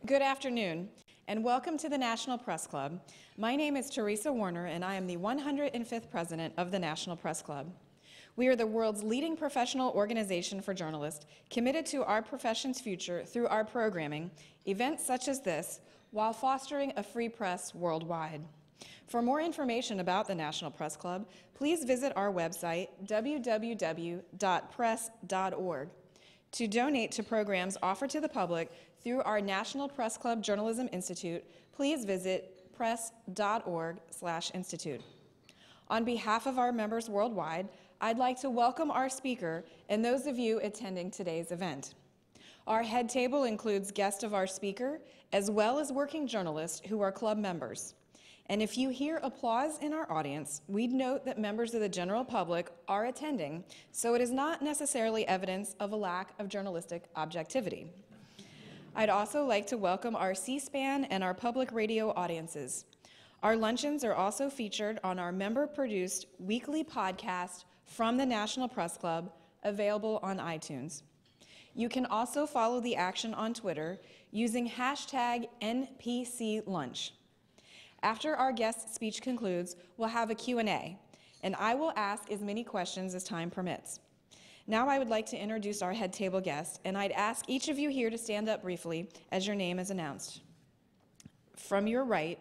Good afternoon, and welcome to the National Press Club. My name is Teresa Warner, and I am the 105th president of the National Press Club. We are the world's leading professional organization for journalists, committed to our profession's future through our programming, events such as this, while fostering a free press worldwide. For more information about the National Press Club, please visit our website, www.press.org. To donate to programs offered to the public through our National Press Club Journalism Institute, please visit press.org/institute. On behalf of our members worldwide, I'd like to welcome our speaker and those of you attending today's event. Our head table includes guests of our speaker, as well as working journalists who are club members. And if you hear applause in our audience, we'd note that members of the general public are attending, so it is not necessarily evidence of a lack of journalistic objectivity. I'd also like to welcome our C-SPAN and our public radio audiences. Our luncheons are also featured on our member-produced weekly podcast from the National Press Club, available on iTunes. You can also follow the action on Twitter using hashtag NPC Lunch. After our guest speech concludes, we'll have a Q&A, and I will ask as many questions as time permits. Now I would like to introduce our head table guest, and I'd ask each of you here to stand up briefly as your name is announced. From your right,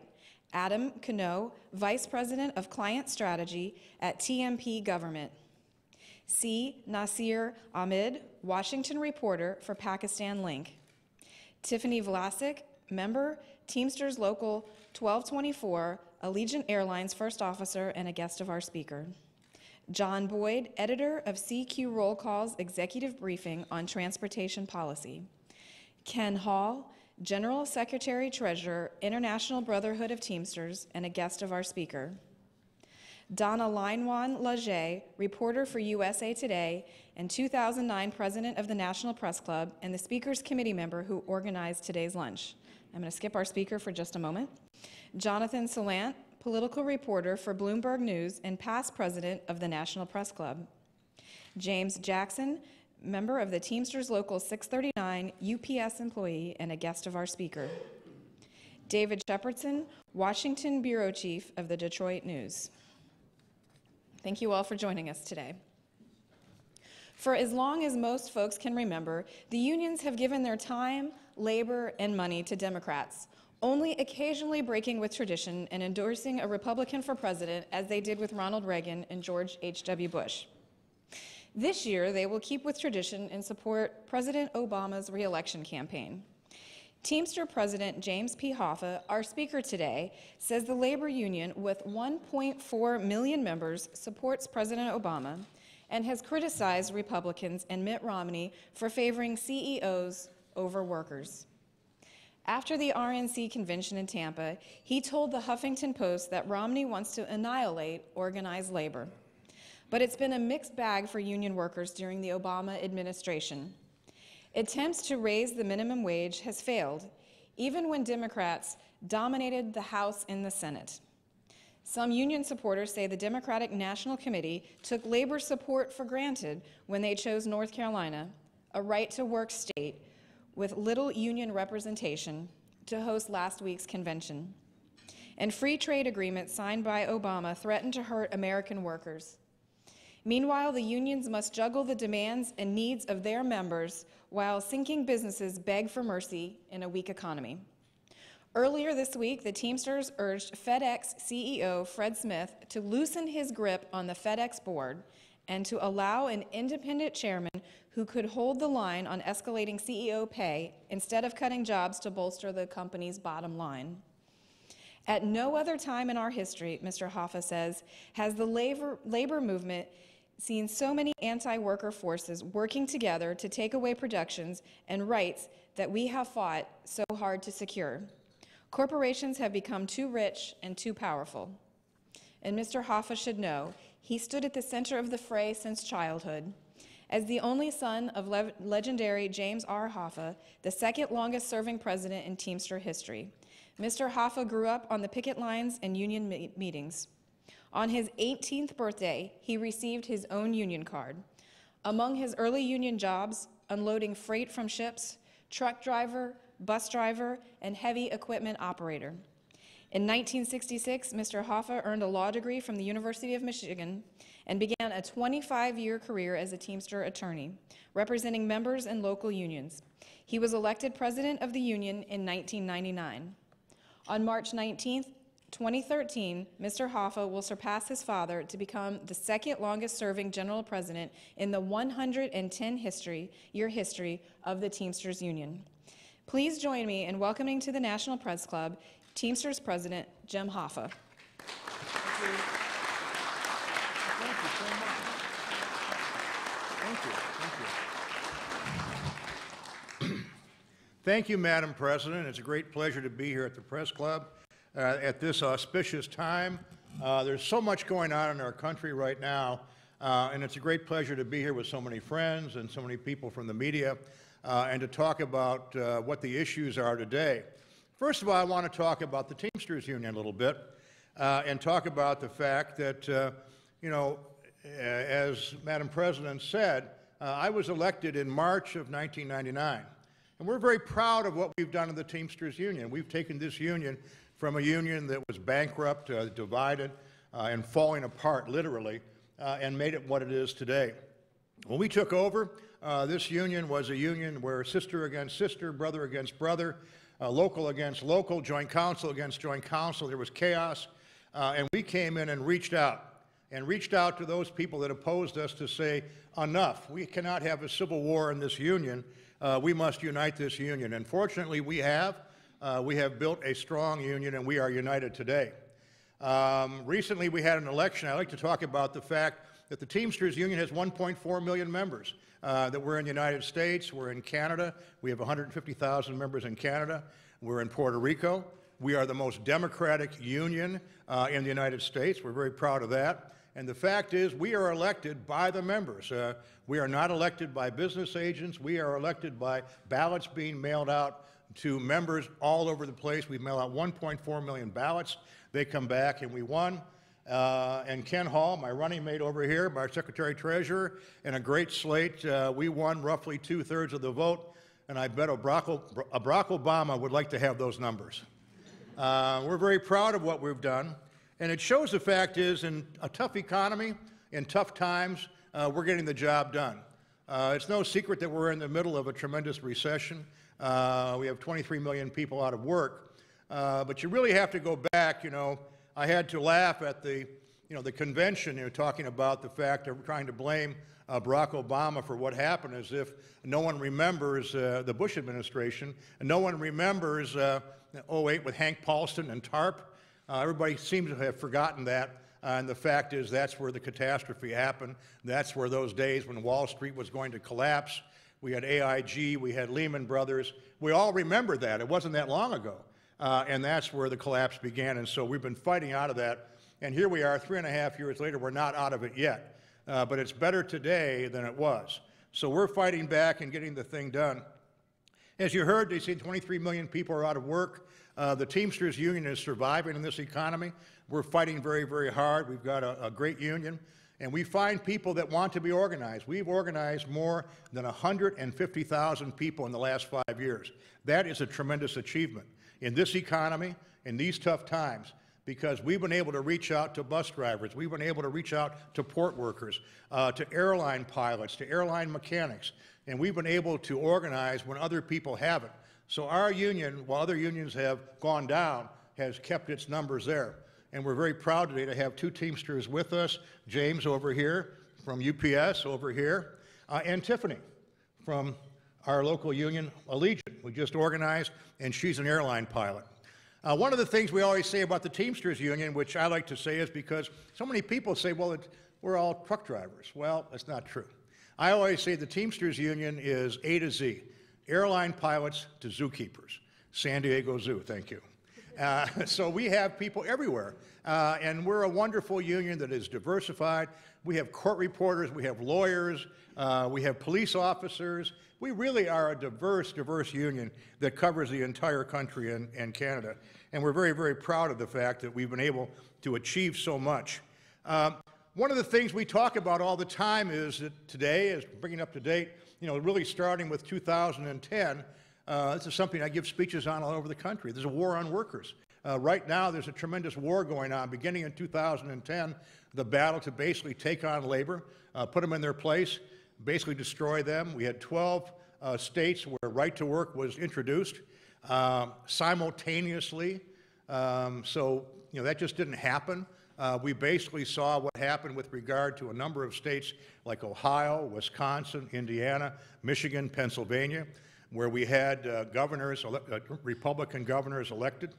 Adam Kano, Vice President of Client Strategy at TMP Government. C. Nasir Ahmed, Washington reporter for Pakistan Link. Tiffany Vlasic, member, Teamsters Local 1224, Allegiant Airlines First Officer and a guest of our speaker. John Boyd, editor of CQ Roll Call's Executive Briefing on Transportation Policy. Ken Hall, General Secretary Treasurer, International Brotherhood of Teamsters, and a guest of our speaker. Donna Leinwan Laget, reporter for USA Today and 2009 president of the National Press Club and the Speakers Committee member who organized today's lunch. I'm going to skip our speaker for just a moment. Jonathan Salant, political reporter for Bloomberg News and past president of the National Press Club. James Jackson, member of the Teamsters Local 639, UPS employee and a guest of our speaker. David Shepardson, Washington bureau chief of the Detroit News. Thank you all for joining us today. For as long as most folks can remember, the unions have given their time, labor, and money to Democrats, only occasionally breaking with tradition and endorsing a Republican for president as they did with Ronald Reagan and George H.W. Bush. This year, they will keep with tradition and support President Obama's re-election campaign. Teamster President James P. Hoffa, our speaker today, says the labor union with 1.4 million members supports President Obama and has criticized Republicans and Mitt Romney for favoring CEOs over workers. After the RNC convention in Tampa, he told the Huffington Post that Romney wants to annihilate organized labor. But it's been a mixed bag for union workers during the Obama administration. Attempts to raise the minimum wage has failed, even when Democrats dominated the House and the Senate. Some union supporters say the Democratic National Committee took labor support for granted when they chose North Carolina, a right-to-work state with little union representation, to host last week's convention. And free trade agreements signed by Obama threatened to hurt American workers. Meanwhile, the unions must juggle the demands and needs of their members while sinking businesses beg for mercy in a weak economy. Earlier this week, the Teamsters urged FedEx CEO Fred Smith to loosen his grip on the FedEx board and to allow an independent chairman who could hold the line on escalating CEO pay instead of cutting jobs to bolster the company's bottom line. At no other time in our history, Mr. Hoffa says, has the labor movement seen so many anti-worker forces working together to take away protections and rights that we have fought so hard to secure. Corporations have become too rich and too powerful. And Mr. Hoffa should know, he stood at the center of the fray since childhood. As the only son of legendary James R. Hoffa, the second longest serving president in Teamster history, Mr. Hoffa grew up on the picket lines and union meetings. On his 18th birthday, he received his own union card. Among his early union jobs, unloading freight from ships, truck driver, bus driver, and heavy equipment operator. In 1966, Mr. Hoffa earned a law degree from the University of Michigan and began a 25-year career as a Teamster attorney, representing members and local unions. He was elected president of the union in 1999. On March 19, 2013, Mr. Hoffa will surpass his father to become the second longest-serving general president in the 110-year history of the Teamsters Union. Please join me in welcoming to the National Press Club Teamsters President Jim Hoffa. Thank you so much. Thank you. Thank you, Madam President. It's a great pleasure to be here at the Press Club at this auspicious time. There's so much going on in our country right now, and it's a great pleasure to be here with so many friends and so many people from the media and to talk about what the issues are today. First of all, I want to talk about the Teamsters Union a little bit and talk about the fact that, as Madam President said, I was elected in March of 1999. And we're very proud of what we've done in the Teamsters Union. We've taken this union from a union that was bankrupt, divided, and falling apart, literally, and made it what it is today. When we took over, this union was a union where sister against sister, brother against brother, local against local, joint council against joint council. There was chaos, and we came in and reached out to those people that opposed us to say, enough. We cannot have a civil war in this union. We must unite this union. And fortunately, we have built a strong union, and we are united today. Recently, we had an election. I'd like to talk about the fact that the Teamsters Union has 1.4 million members, that we're in the United States, we're in Canada, we have 150,000 members in Canada, we're in Puerto Rico, we are the most democratic union in the United States, we're very proud of that, and the fact is we are elected by the members. We are not elected by business agents, we are elected by ballots being mailed out to members all over the place. We mail out 1.4 million ballots, they come back and we won. And Ken Hall, my running mate over here, my secretary-treasurer, and a great slate. We won roughly 2/3 of the vote, and I bet Barack Obama would like to have those numbers. We're very proud of what we've done, and it shows the fact is in a tough economy, in tough times, we're getting the job done. It's no secret that we're in the middle of a tremendous recession. We have 23 million people out of work, but you really have to go back, I had to laugh at the convention, talking about the fact of trying to blame Barack Obama for what happened, as if no one remembers the Bush administration, and no one remembers 2008 with Hank Paulson and TARP. Everybody seems to have forgotten that, and the fact is that's where the catastrophe happened. That's where those days when Wall Street was going to collapse. We had AIG, we had Lehman Brothers. We all remember that. It wasn't that long ago. And that's where the collapse began, and so we've been fighting out of that. And here we are 3.5 years later, we're not out of it yet. But it's better today than it was. So we're fighting back and getting the thing done. As you heard, they say 23 million people are out of work. The Teamsters Union is surviving in this economy. We're fighting very, very hard. We've got a great union. And we find people that want to be organized. We've organized more than 150,000 people in the last 5 years. That is a tremendous achievement in this economy, in these tough times, because we've been able to reach out to bus drivers, we've been able to reach out to port workers, to airline pilots, to airline mechanics, and we've been able to organize when other people haven't. So our union, while other unions have gone down, has kept its numbers there. And we're very proud today to have two Teamsters with us, James over here from UPS over here, and Tiffany from our local union, Allegiant. We just organized, and she's an airline pilot. One of the things we always say about the Teamsters Union, which I like to say, is because so many people say, well, we're all truck drivers. Well, that's not true. I always say the Teamsters Union is A to Z, airline pilots to zookeepers. San Diego Zoo, thank you. So we have people everywhere, and we're a wonderful union that is diversified. We have court reporters, we have lawyers, we have police officers. We really are a diverse union that covers the entire country and Canada. And we're very, very proud of the fact that we've been able to achieve so much. One of the things we talk about all the time is that today, is bringing up to date, really starting with 2010, This is something I give speeches on all over the country. There's a war on workers. Right now, there's a tremendous war going on, beginning in 2010, the battle to basically take on labor, put them in their place, basically destroy them. We had 12 states where right to work was introduced simultaneously. So, that just didn't happen. We basically saw what happened with regard to a number of states like Ohio, Wisconsin, Indiana, Michigan, Pennsylvania, where we had Republican governors elected.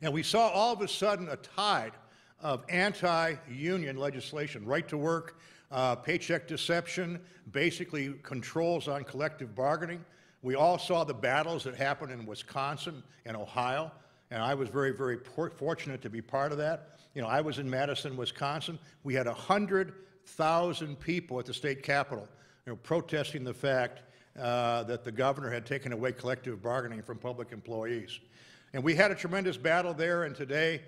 And we saw all of a sudden a tide of anti-union legislation, right to work, paycheck deception, basically controls on collective bargaining. We all saw the battles that happened in Wisconsin and Ohio, and I was very, very fortunate to be part of that. I was in Madison, Wisconsin. We had 100,000 people at the state capitol, protesting the fact that the governor had taken away collective bargaining from public employees. And we had a tremendous battle there, and today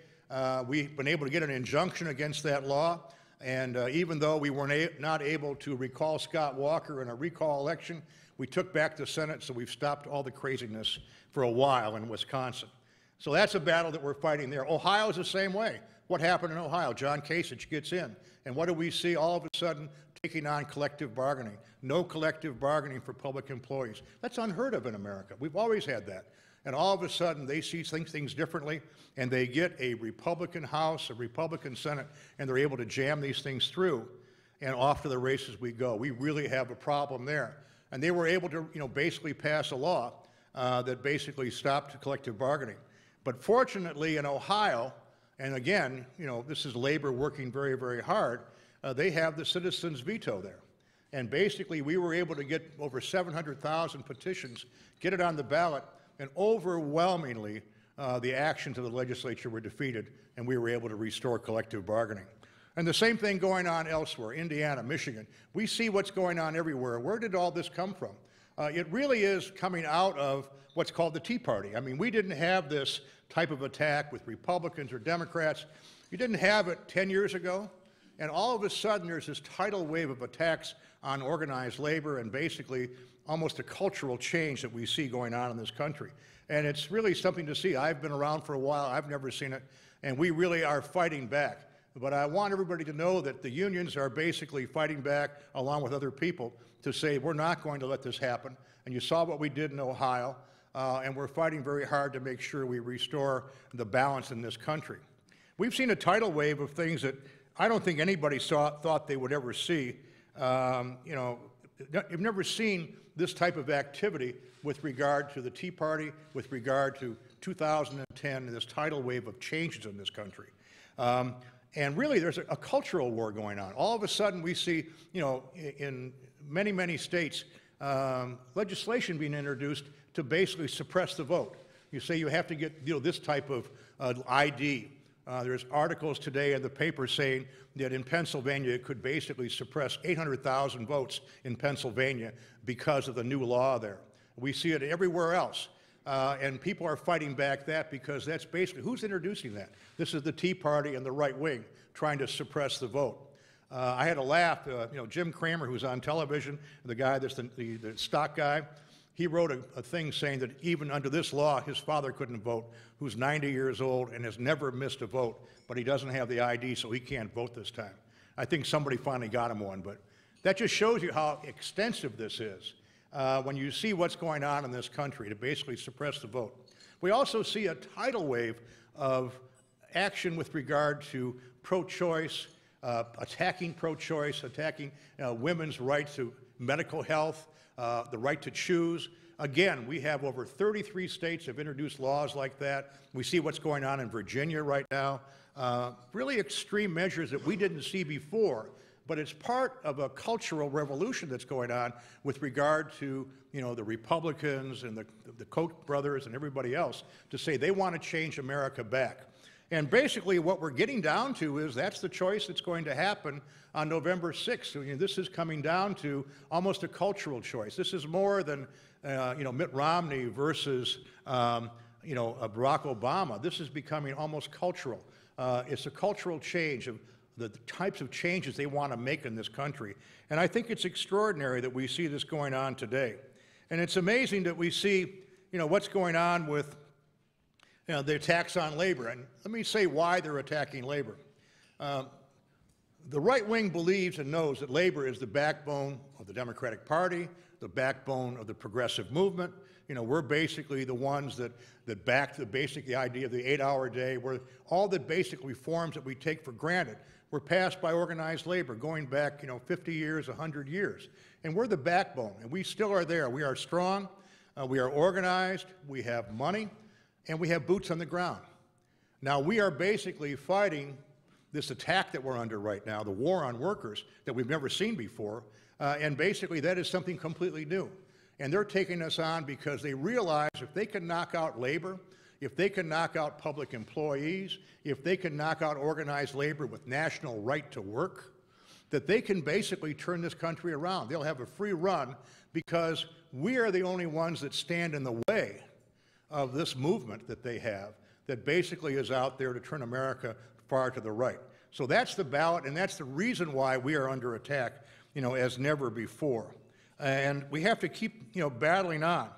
we've been able to get an injunction against that law. And even though we were not able to recall Scott Walker in a recall election, we took back the Senate, so we've stopped all the craziness for a while in Wisconsin. So that's a battle that we're fighting there. Ohio is the same way. What happened in Ohio? John Kasich gets in. And what do we see all of a sudden? Taking on collective bargaining. No collective bargaining for public employees. That's unheard of in America. We've always had that. And all of a sudden, they see things differently, and they get a Republican House, a Republican Senate, and they're able to jam these things through, and off to the races we go. We really have a problem there. And they were able to, basically pass a law that basically stopped collective bargaining. But fortunately, in Ohio, and again, this is labor working very, very hard, they have the citizens' veto there. And basically, we were able to get over 700,000 petitions, get it on the ballot, and overwhelmingly, the actions of the legislature were defeated, and we were able to restore collective bargaining. And the same thing going on elsewhere, Indiana, Michigan. We see what's going on everywhere. Where did all this come from? It really is coming out of what's called the Tea Party. I mean, we didn't have this type of attack with Republicans or Democrats. You didn't have it 10 years ago, and all of a sudden there's this tidal wave of attacks on organized labor and basically almost a cultural change that we see going on in this country. And it's really something to see. I've been around for a while. I've never seen it, and we really are fighting back. But I want everybody to know that the unions are basically fighting back along with other people to say we're not going to let this happen. And you saw what we did in Ohio, and we're fighting very hard to make sure we restore the balance in this country. We've seen a tidal wave of things that I don't think anybody thought they would ever see. You've never seen this type of activity with regard to the Tea Party, with regard to 2010, and this tidal wave of changes in this country. And really, there's a cultural war going on. All of a sudden, we see, in many, many states, legislation being introduced to basically suppress the vote. You say you have to get this type of ID. There's articles today in the paper saying that in Pennsylvania it could basically suppress 800,000 votes in Pennsylvania because of the new law there. We see it everywhere else. And people are fighting back that because that's basically, who's introducing that? This is the Tea Party and the right wing trying to suppress the vote. I had a laugh, Jim Cramer, who's on television, the guy that's the stock guy, he wrote a thing saying that even under this law, his father couldn't vote, who's 90 years old and has never missed a vote, but he doesn't have the ID, so he can't vote this time. I think somebody finally got him one, but that just shows you how extensive this is. When you see what's going on in this country to basically suppress the vote. We also see a tidal wave of action with regard to pro-choice, attacking pro-choice, attacking women's right to medical health, the right to choose. Again, we have over 33 states have introduced laws like that. We see what's going on in Virginia right now. Really extreme measures that we didn't see before. But it's part of a cultural revolution that's going on with regard to, the Republicans and the Koch brothers and everybody else to say they want to change America back. And basically what we're getting down to is that's the choice that's going to happen on November 6th. So, this is coming down to almost a cultural choice. This is more than, Mitt Romney versus, Barack Obama. This is becoming almost cultural. It's a cultural change of the types of changes they want to make in this country. And I think it's extraordinary that we see this going on today. And it's amazing that we see what's going on with the attacks on labor. And let me say why they're attacking labor. The right wing believes and knows that labor is the backbone of the Democratic Party, the backbone of the progressive movement. We're basically the ones that back the idea of the 8-hour day, where all the basic reforms that we take for granted were passed by organized labor going back, 50 years, 100 years. And we're the backbone, and we still are there. We are strong, we are organized, we have money, and we have boots on the ground. Now, we are basically fighting this attack that we're under right now, the war on workers that we've never seen before, and basically that is something completely new. And they're taking us on because they realize if they can knock out labor, if they can knock out public employees, if they can knock out organized labor with national right to work, that they can basically turn this country around. They'll have a free run because we are the only ones that stand in the way of this movement that they have that basically is out there to turn America far to the right. So that's the ballot, and that's the reason why we are under attack, as never before. And we have to keep, battling on.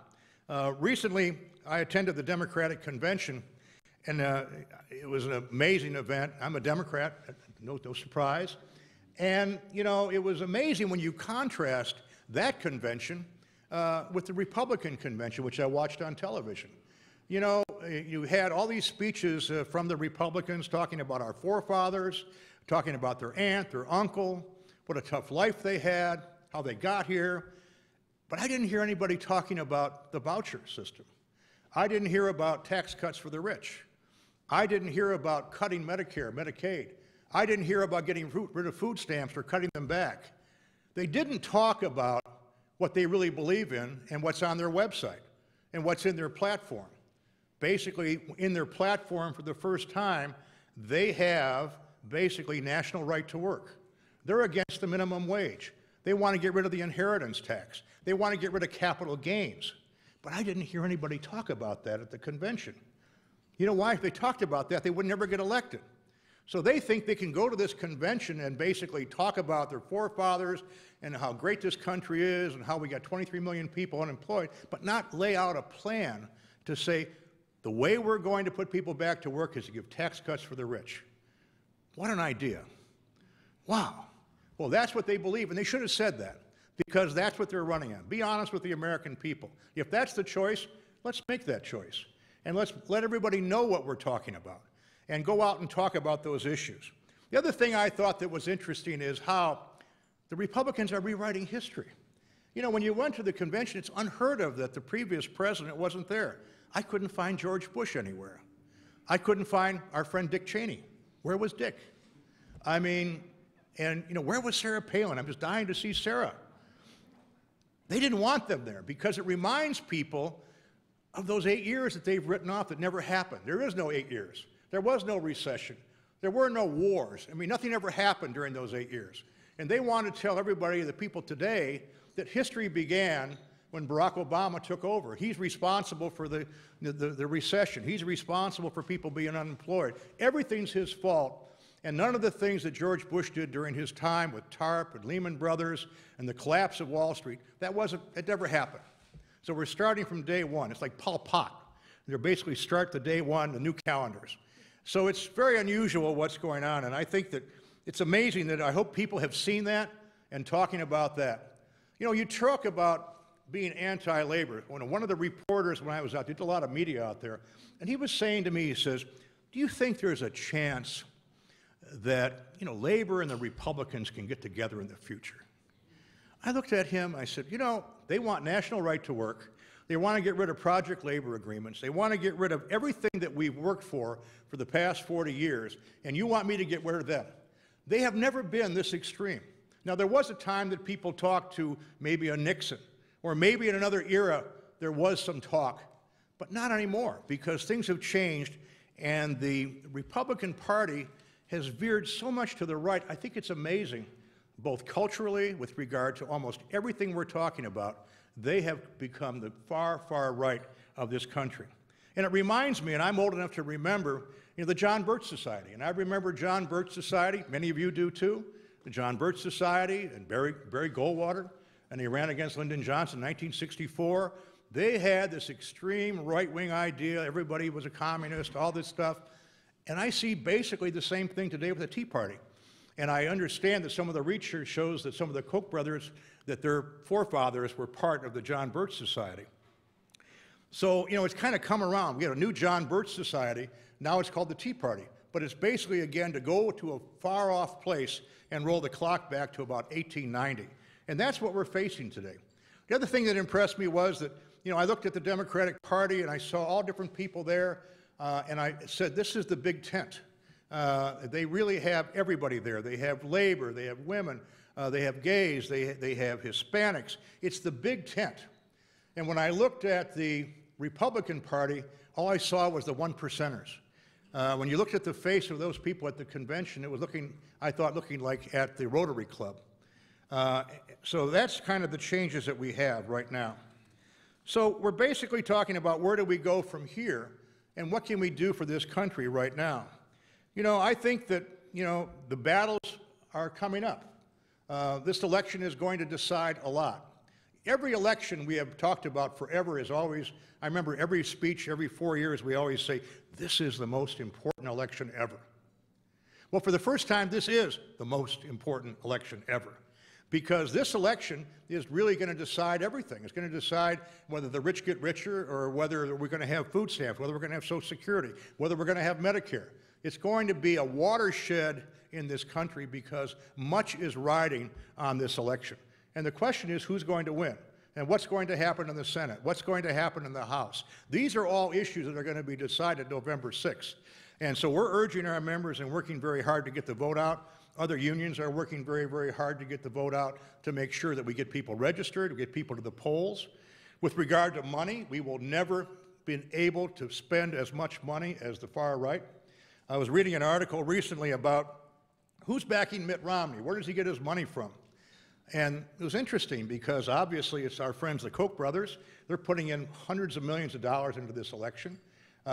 Recently, I attended the Democratic Convention, and it was an amazing event. I'm a Democrat, no surprise. And, it was amazing when you contrast that convention with the Republican convention, which I watched on television. You had all these speeches from the Republicans talking about our forefathers, talking about their aunt, their uncle, what a tough life they had, how they got here. But I didn't hear anybody talking about the voucher system. I didn't hear about tax cuts for the rich. I didn't hear about cutting Medicare, Medicaid. I didn't hear about getting rid of food stamps or cutting them back. They didn't talk about what they really believe in and what's on their website and what's in their platform. Basically, in their platform for the first time, they have basically national right to work. They're against the minimum wage. They want to get rid of the inheritance tax. They want to get rid of capital gains. But I didn't hear anybody talk about that at the convention. You know why? If they talked about that, they would never get elected. So they think they can go to this convention and basically talk about their forefathers and how great this country is and how we got 23 million people unemployed, but not lay out a plan to say, the way we're going to put people back to work is to give tax cuts for the rich. What an idea. Wow. Well, that's what they believe, and they should have said that, because that's what they're running on. Be honest with the American people. If that's the choice, let's make that choice. And let's let everybody know what we're talking about and go out and talk about those issues. The other thing I thought that was interesting is how the Republicans are rewriting history. When you went to the convention, it's unheard of that the previous president wasn't there. I couldn't find George Bush anywhere. I couldn't find our friend Dick Cheney. Where was Dick? Where was Sarah Palin? I'm just dying to see Sarah. They didn't want them there because it reminds people of those 8 years that they've written off that never happened. There is no 8 years. There was no recession. There were no wars. Nothing ever happened during those 8 years. And they want to tell everybody, the people today, that history began when Barack Obama took over. He's responsible for the recession. He's responsible for people being unemployed. Everything's his fault. And none of the things that George Bush did during his time with TARP and Lehman Brothers and the collapse of Wall Street, it never happened. So we're starting from day one. It's like Pol Pot. They're basically start the day one, the new calendars. So it's very unusual what's going on, and I think that it's amazing that I hope people have seen that and talking about that. You talk about being anti-labor. One of the reporters when I was out, did a lot of media out there, and he was saying to me, he says, do you think there's a chance that labor and the Republicans can get together in the future? I looked at him, I said, they want national right to work. They want to get rid of project labor agreements. They want to get rid of everything that we've worked for the past 40 years, and you want me to get rid of them. They have never been this extreme. Now, there was a time that people talked to maybe a Nixon, or maybe in another era there was some talk, but not anymore, because things have changed, and the Republican Party has veered so much to the right. I think it's amazing, both culturally, with regard to almost everything we're talking about. They have become the far, far right of this country. And it reminds me, and I'm old enough to remember, the John Birch Society. And I remember John Birch Society, many of you do too, the John Birch Society and Barry Goldwater, and he ran against Lyndon Johnson in 1964. They had this extreme right-wing idea, everybody was a communist, all this stuff. And I see basically the same thing today with the Tea Party. And I understand that some of the research shows that some of the Koch brothers, that their forefathers were part of the John Birch Society. So, it's kind of come around. We had a new John Birch Society. Now it's called the Tea Party. But it's basically, again, to go to a far-off place and roll the clock back to about 1890. And that's what we're facing today. The other thing that impressed me was that, I looked at the Democratic Party and I saw all different people there, and I said, this is the big tent. They really have everybody there. They have labor, they have women, they have gays, they have Hispanics. It's the big tent. And when I looked at the Republican Party, all I saw was the one percenters. When you looked at the face of those people at the convention, it was looking like at the Rotary Club. So that's kind of the changes that we have right now. So we're basically talking about where do we go from here and what can we do for this country right now. I think that, the battles are coming up. This election is going to decide a lot. Every election we have talked about forever is always, I remember every speech, every 4 years, we always say, this is the most important election ever. Well, for the first time, this is the most important election ever. Because this election is really going to decide everything. It's going to decide whether the rich get richer or whether we're going to have food stamps, whether we're going to have Social Security, whether we're going to have Medicare. It's going to be a watershed in this country because much is riding on this election. And the question is who's going to win and what's going to happen in the Senate, what's going to happen in the House. These are all issues that are going to be decided November 6th. And so we're urging our members and working very hard to get the vote out. Other unions are working very, very hard to get the vote out to make sure that we get people registered, we get people to the polls. With regard to money, we will never be able to spend as much money as the far right. I was reading an article recently about who's backing Mitt Romney, where does he get his money from? And it was interesting because obviously it's our friends, the Koch brothers. They're putting in hundreds of millions of dollars into this election.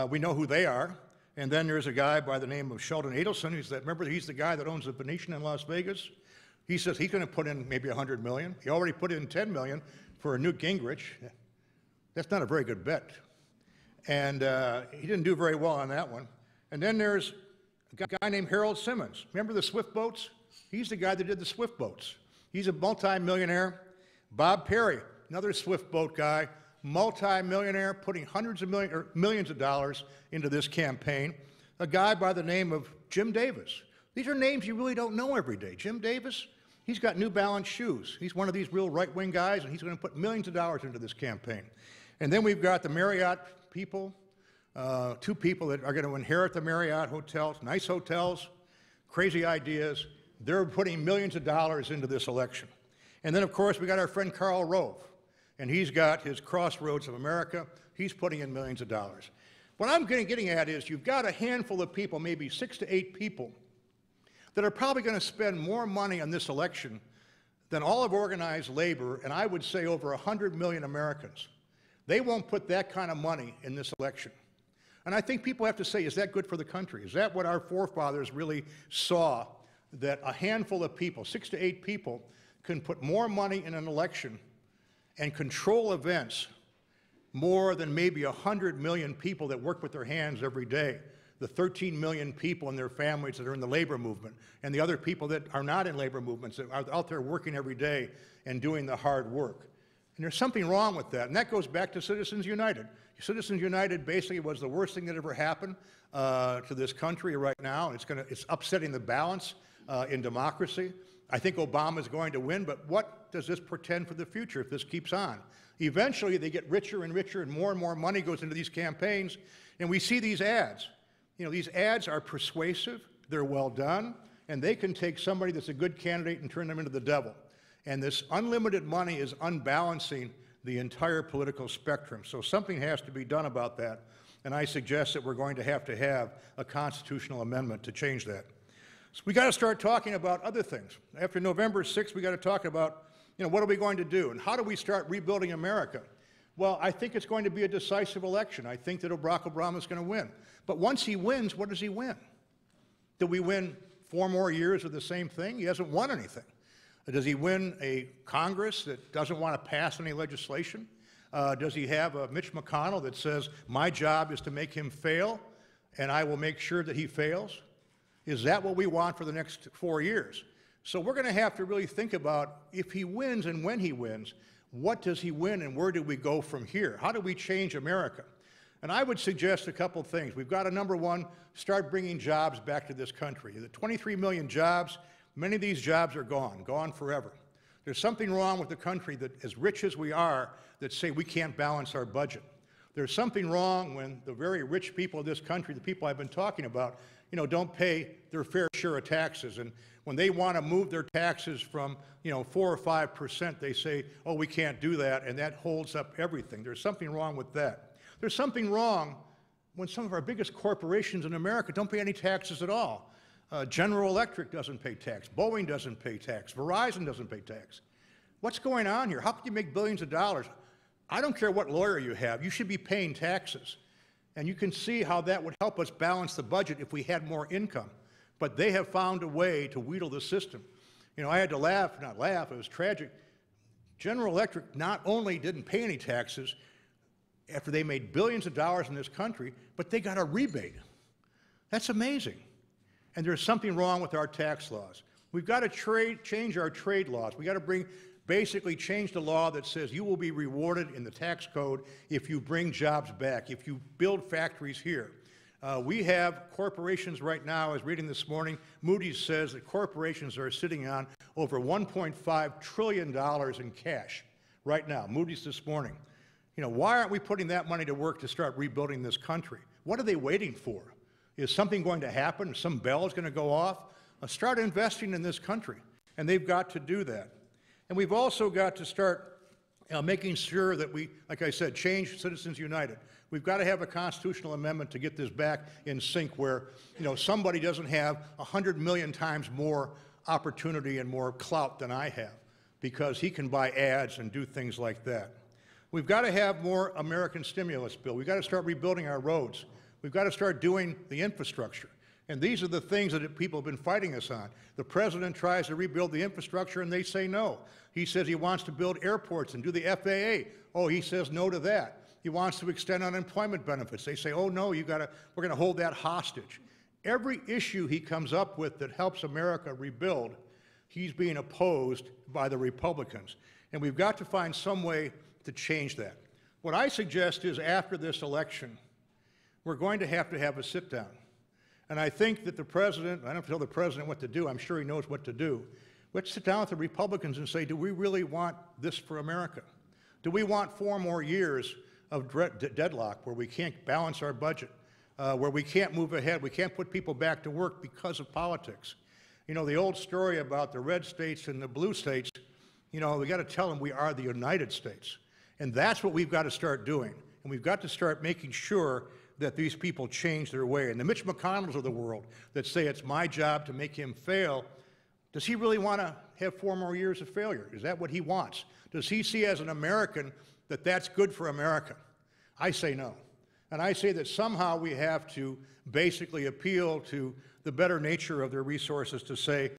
We know who they are. And then there's a guy by the name of Sheldon Adelson. Remember, he's the guy that owns the Venetian in Las Vegas. He says he's going to put in maybe $100 million. He already put in $10 million for Newt Gingrich. That's not a very good bet. And he didn't do very well on that one. And then there's a guy named Harold Simmons. Remember the Swift boats? He's the guy that did the Swift boats. He's a multi-millionaire. Bob Perry, another Swift boat guy, multi-millionaire, putting hundreds of millions of dollars into this campaign. A guy by the name of Jim Davis. These are names you really don't know every day. Jim Davis, he's got New Balance shoes. He's one of these real right-wing guys, and he's going to put millions of dollars into this campaign. And then we've got the Marriott people, two people that are going to inherit the Marriott hotels, nice hotels, crazy ideas. They're putting millions of dollars into this election. And then, of course, we got our friend Karl Rove. And he's got his Crossroads of America. He's putting in millions of dollars. What I'm getting at is you've got a handful of people, maybe 6 to 8 people, that are probably going to spend more money on this election than all of organized labor, and I would say over 100 million Americans. They won't put that kind of money in this election. And I think people have to say, is that good for the country? Is that what our forefathers really saw, that a handful of people, 6 to 8 people, can put more money in an election and control events more than maybe 100 million people that work with their hands every day, the 13 million people and their families that are in the labor movement, and the other people that are not in labor movements, that are out there working every day and doing the hard work. And there's something wrong with that, and that goes back to Citizens United. Citizens United basically was the worst thing that ever happened to this country right now, and it's upsetting the balance in democracy. I think Obama's going to win, but what does this portend for the future if this keeps on? Eventually, they get richer and richer, and more money goes into these campaigns, and we see these ads. These ads are persuasive, they're well done, and they can take somebody that's a good candidate and turn them into the devil. And this unlimited money is unbalancing the entire political spectrum. So something has to be done about that, and I suggest that we're going to have a constitutional amendment to change that. So we got to start talking about other things. After November 6th, we got to talk about, what are we going to do and how do we start rebuilding America? Well, I think it's going to be a decisive election. I think that Barack Obama is going to win. But once he wins, what does he win? Do we win 4 more years of the same thing? He hasn't won anything. Does he win a Congress that doesn't want to pass any legislation? Does he have a Mitch McConnell that says, my job is to make him fail, and I will make sure that he fails? Is that what we want for the next 4 years? So we're going to have to really think about, if he wins and when he wins, what does he win and where do we go from here? How do we change America? And I would suggest a couple things. We've got to, number one, start bringing jobs back to this country. The 23 million jobs, many of these jobs are gone forever. There's something wrong with the country that, as rich as we are, that say we can't balance our budget. There's something wrong when the very rich people of this country, the people I've been talking about, don't pay their fair share of taxes. And when they want to move their taxes from, 4 or 5%, they say, oh, we can't do that, and that holds up everything. There's something wrong with that. There's something wrong when some of our biggest corporations in America don't pay any taxes at all. General Electric doesn't pay tax. Boeing doesn't pay tax. Verizon doesn't pay tax. What's going on here? How can you make billions of dollars? I don't care what lawyer you have. You should be paying taxes. And you can see how that would help us balance the budget if we had more income. But they have found a way to wheedle the system. I had to not laugh, it was tragic. General Electric not only didn't pay any taxes after they made billions of dollars in this country, but they got a rebate. That's amazing. And there's something wrong with our tax laws. We've got to change our trade laws. We've got to basically change the law that says you will be rewarded in the tax code if you bring jobs back, if you build factories here. We have corporations right now, I was reading this morning, Moody's says that corporations are sitting on over $1.5 trillion in cash right now, Moody's this morning. Why aren't we putting that money to work to start rebuilding this country? What are they waiting for? Is something going to happen? Some bell is going to go off? Start investing in this country, and they've got to do that. And we've also got to start making sure that we, like I said, change Citizens United. We've got to have a constitutional amendment to get this back in sync where, somebody doesn't have 100 million times more opportunity and more clout than I have because he can buy ads and do things like that. We've got to have more American stimulus bill. We've got to start rebuilding our roads. We've got to start doing the infrastructure. And these are the things that people have been fighting us on. The president tries to rebuild the infrastructure and they say no. He says he wants to build airports and do the FAA. Oh, he says no to that. He wants to extend unemployment benefits. They say, oh no, we're going to hold that hostage. Every issue he comes up with that helps America rebuild, he's being opposed by the Republicans. And we've got to find some way to change that. What I suggest is after this election, we're going to have a sit-down. And I think that the president, I don't have to tell the president what to do, I'm sure he knows what to do. Let's sit down with the Republicans and say, do we really want this for America? Do we want 4 more years of deadlock where we can't balance our budget, where we can't move ahead, we can't put people back to work because of politics? The old story about the red states and the blue states, we got to tell them we are the United States. And that's what we've got to start doing. And we've got to start making sure that these people change their way. And the Mitch McConnells of the world that say it's my job to make him fail, does he really want to have 4 more years of failure? Is that what he wants? Does he see as an American that that's good for America? I say no. And I say that somehow we have to basically appeal to the better nature of their resources to say,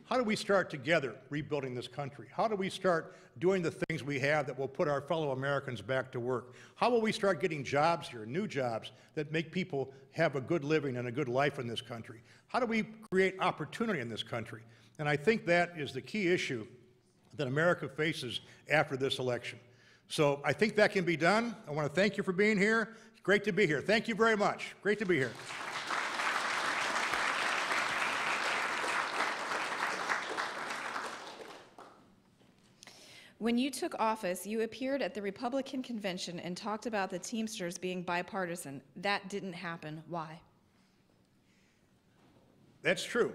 how do we start together rebuilding this country? How do we start doing the things we have that will put our fellow Americans back to work? How will we start getting jobs here, new jobs that make people have a good living and a good life in this country? How do we create opportunity in this country? And I think that is the key issue that America faces after this election. So I think that can be done. I want to thank you for being here. It's great to be here. Thank you very much. Great to be here. When you took office, you appeared at the Republican convention and talked about the Teamsters being bipartisan. That didn't happen. Why? That's true.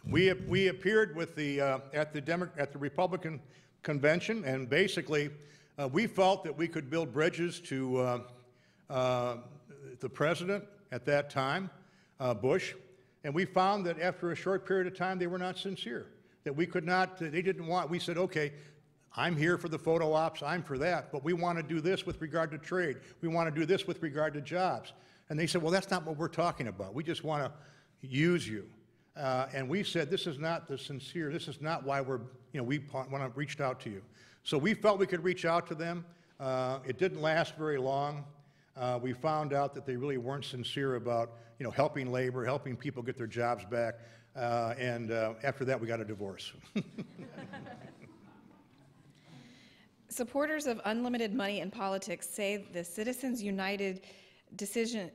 We appeared with at the Republican convention, and basically we felt that we could build bridges to the president at that time, Bush, and we found that after a short period of time they were not sincere, that we could not, they didn't want, we said, okay, I'm here for the photo ops, I'm for that, but we want to do this with regard to trade. We want to do this with regard to jobs. And they said, well, that's not what we're talking about. We just want to use you. And we said, this is not the sincere, this is not why we're, we want to reach out to you. So we felt we could reach out to them. It didn't last very long. We found out that they really weren't sincere about, helping labor, helping people get their jobs back, and after that we got a divorce. Supporters of unlimited money in politics say the Citizens United decisions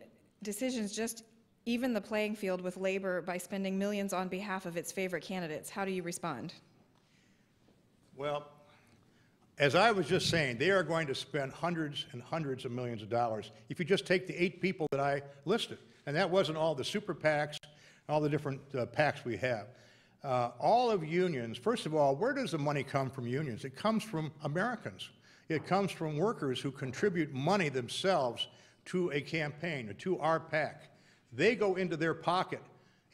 just even the playing field with labor by spending millions on behalf of its favorite candidates. How do you respond? Well, as I was just saying, they are going to spend hundreds and hundreds of millions of dollars if you just take the 8 people that I listed. And that wasn't all the super PACs, all the different PACs we have. All of unions, first of all, where does the money come from unions? It comes from Americans. It comes from workers who contribute money themselves to a campaign, to our PAC. They go into their pocket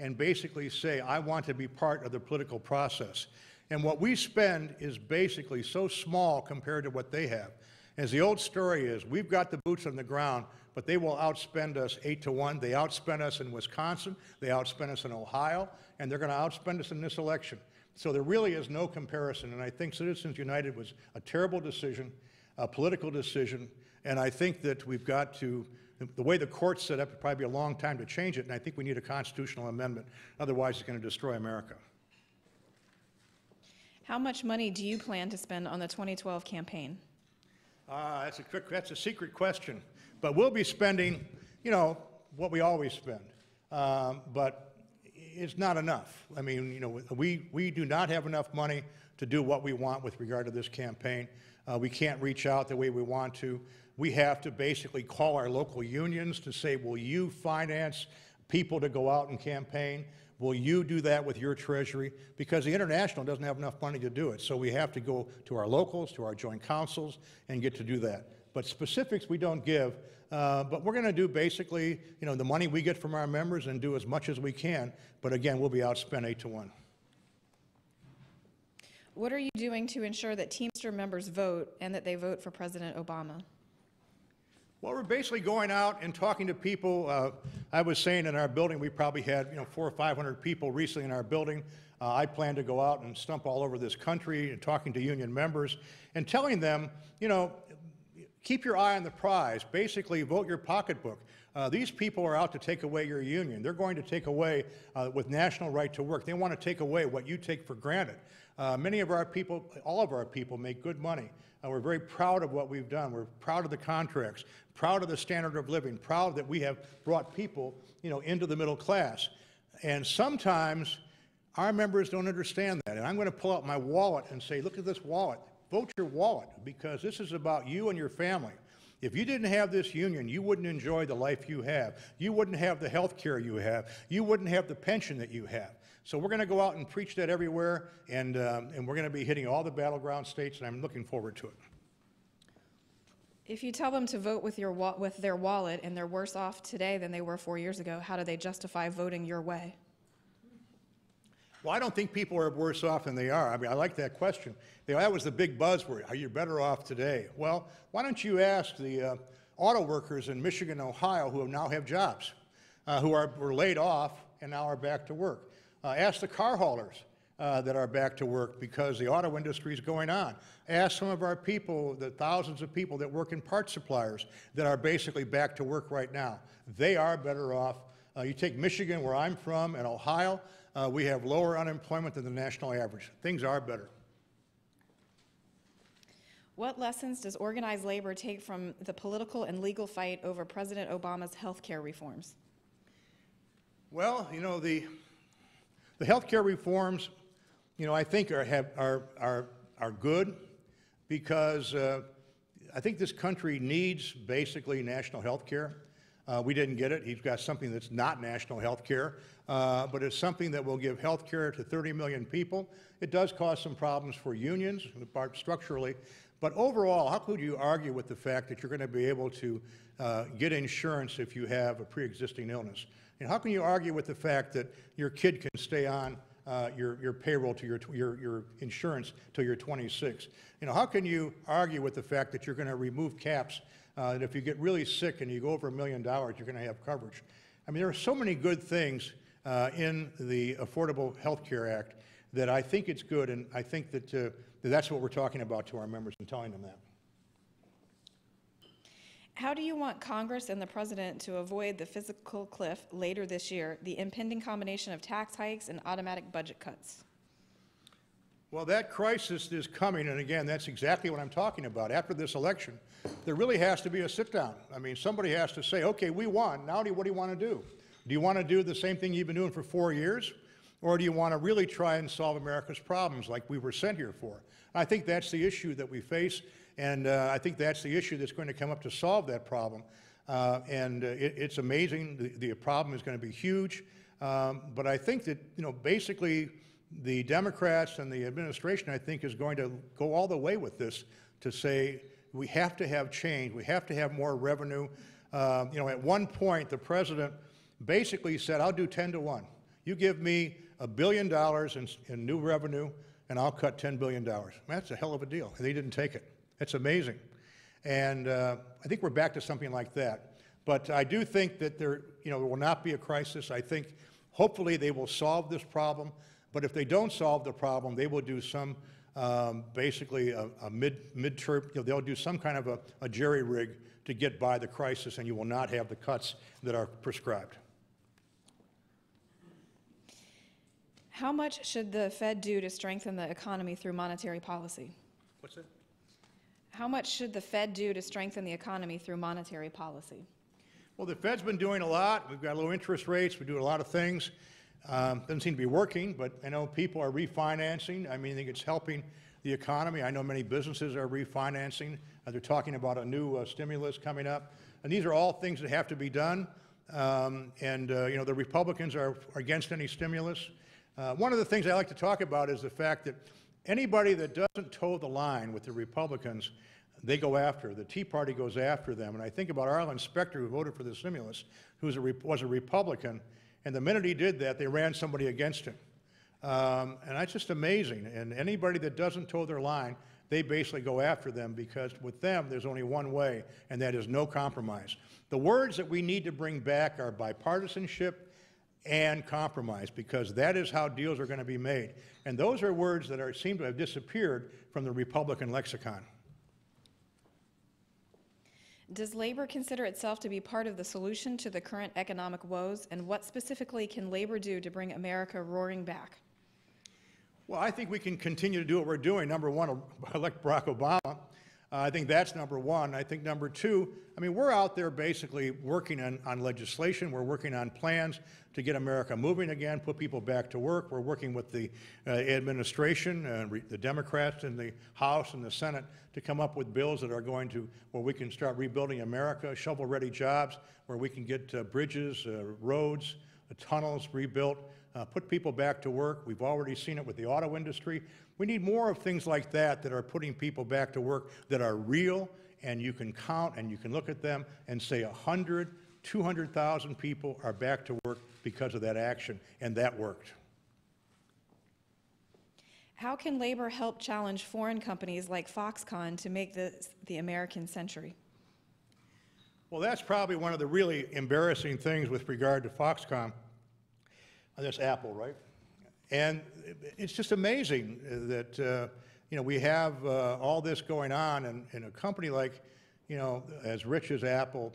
and basically say, I want to be part of the political process. And what we spend is basically so small compared to what they have. As the old story is, we've got the boots on the ground, but they will outspend us 8-1. They outspent us in Wisconsin, they outspent us in Ohio, and they're going to outspend us in this election. So there really is no comparison, and I think Citizens United was a terrible decision, a political decision, and I think that we've got to, the way the court's set up, it'd probably be a long time to change it, and I think we need a constitutional amendment. Otherwise, it's going to destroy America. How much money do you plan to spend on the 2012 campaign? That's a secret question. But we'll be spending, what we always spend. But it's not enough. I mean, we do not have enough money to do what we want with regard to this campaign. We can't reach out the way we want to. We have to basically call our local unions to say, will you finance people to go out and campaign? Will you do that with your treasury? Because the international doesn't have enough money to do it. So we have to go to our locals, to our joint councils, and get to do that. But specifics we don't give. But we're going to do basically, the money we get from our members and do as much as we can. But again, we'll be outspent 8-1. What are you doing to ensure that Teamster members vote and that they vote for President Obama? Well, we're basically going out and talking to people. I was saying in our building, we probably had 400 or 500 people recently in our building. I plan to go out and stump all over this country and talking to union members and telling them, keep your eye on the prize. Basically, vote your pocketbook. These people are out to take away your union. They're going to take away, with national right to work, they want to take away what you take for granted. Many of our people, all of our people, make good money. We're very proud of what we've done. We're proud of the contracts, proud of the standard of living, proud that we have brought people, into the middle class. And sometimes our members don't understand that. And I'm going to pull out my wallet and say, look at this wallet. Vote your wallet, because this is about you and your family. If you didn't have this union, you wouldn't enjoy the life you have. You wouldn't have the health care you have. You wouldn't have the pension that you have. So we're going to go out and preach that everywhere, and we're going to be hitting all the battleground states, and I'm looking forward to it. If you tell them to vote with their wallet and they're worse off today than they were 4 years ago, how do they justify voting your way? Well, I don't think people are worse off than they are. I mean, I like that question. That was the big buzzword. Are you better off today? Well, why don't you ask the auto workers in Michigan and Ohio who now have jobs, who were laid off and now are back to work. Ask the car haulers that are back to work because the auto industry is going on. Ask some of our people, the thousands of people that work in parts suppliers that are basically back to work right now. They are better off. You take Michigan, where I'm from, and Ohio, we have lower unemployment than the national average. Things are better. What lessons does organized labor take from the political and legal fight over President Obama's health care reforms? Well, the health care reforms, I think are good because I think this country needs basically national health care. We didn't get it. He's got something that's not national health care, but it's something that will give health care to 30 million people. It does cause some problems for unions, structurally, but overall, how could you argue with the fact that you're going to be able to get insurance if you have a pre-existing illness? And how can you argue with the fact that your kid can stay on your payroll to your insurance till you're 26? How can you argue with the fact that you're going to remove caps that if you get really sick and you go over $1 million, you're going to have coverage? I mean, there are so many good things in the Affordable Health Care Act that I think it's good, and I think that that's what we're talking about to our members and telling them that. How do you want Congress and the President to avoid the fiscal cliff later this year, the impending combination of tax hikes and automatic budget cuts? Well, that crisis is coming, and again, that's exactly what I'm talking about. After this election, there really has to be a sit-down. I mean, somebody has to say, okay, we won. Now what do you want to do? Do you want to do the same thing you've been doing for 4 years? Or do you want to really try and solve America's problems like we were sent here for? I think that's the issue that we face, and I think that's the issue that's going to come up to solve that problem. It's amazing. The problem is going to be huge. But I think that, basically the Democrats and the administration, I think, is going to go all the way with this to say we have to have change. We have to have more revenue. At one point, the president basically said, I'll do 10 to 1. You give me $1 billion in new revenue, and I'll cut $10 billion. That's a hell of a deal. They didn't take it. That's amazing. And I think we're back to something like that. But I do think that there will not be a crisis. I think hopefully they will solve this problem. But if they don't solve the problem, they will do some, basically a mid-term, they'll do some kind of a jerry-rig to get by the crisis, and you will not have the cuts that are prescribed. How much should the Fed do to strengthen the economy through monetary policy? What's that? How much should the Fed do to strengthen the economy through monetary policy? Well, the Fed's been doing a lot. We've got low interest rates. We do a lot of things. Doesn't seem to be working, but I know people are refinancing. I mean, I think it's helping the economy. I know many businesses are refinancing. They're talking about a new stimulus coming up. And these are all things that have to be done. The Republicans are against any stimulus. One of the things I like to talk about is the fact that anybody that doesn't toe the line with the Republicans, they go after. The Tea Party goes after them. And I think about Arlen Specter, who voted for the stimulus, who was a Republican. And the minute he did that, they ran somebody against him. And that's just amazing. And anybody that doesn't toe their line, they basically go after them, because with them, there's only one way, and that is no compromise. The words that we need to bring back are bipartisanship and compromise, because that is how deals are going to be made. And those are words that seem to have disappeared from the Republican lexicon. Does labor consider itself to be part of the solution to the current economic woes, and what specifically can labor do to bring America roaring back? Well, I think we can continue to do what we're doing. Number one, elect Barack Obama. I think that's number one. I think number two, we're out there basically working on legislation. We're working on plans to get America moving again, put people back to work. We're working with the administration, the Democrats in the House and the Senate, to come up with bills that are going to, where we can start rebuilding America, shovel-ready jobs, where we can get bridges, roads, tunnels rebuilt, put people back to work. We've already seen it with the auto industry. We need more of things like that that are putting people back to work, that are real, and you can count and you can look at them and say 100, 200,000 people are back to work because of that action, and that worked. How can labor help challenge foreign companies like Foxconn to make this the American century? Well, that's probably one of the really embarrassing things with regard to Foxconn. That's Apple, right? And it's just amazing that we have all this going on, and a company like, as rich as Apple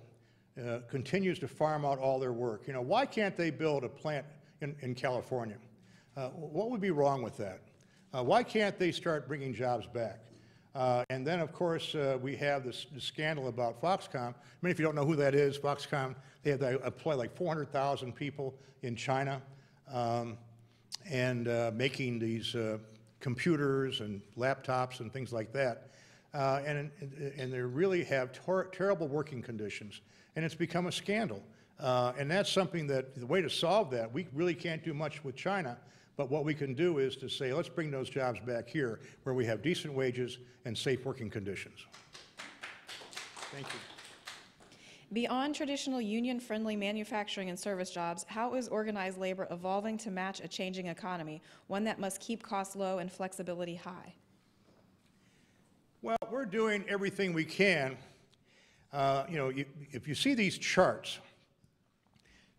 continues to farm out all their work. Why can't they build a plant in California? What would be wrong with that? Why can't they start bringing jobs back? And then, of course, we have this scandal about Foxconn. If you don't know who that is, Foxconn, they have employ like 400,000 people in China, making these computers and laptops and things like that. And they really have terrible working conditions. And it's become a scandal. And that's something that, the way to solve that, we really can't do much with China. But what we can do is to say, let's bring those jobs back here where we have decent wages and safe working conditions. Thank you. Beyond traditional union-friendly manufacturing and service jobs, how is organized labor evolving to match a changing economy, one that must keep costs low and flexibility high? Well, we're doing everything we can. If you see these charts,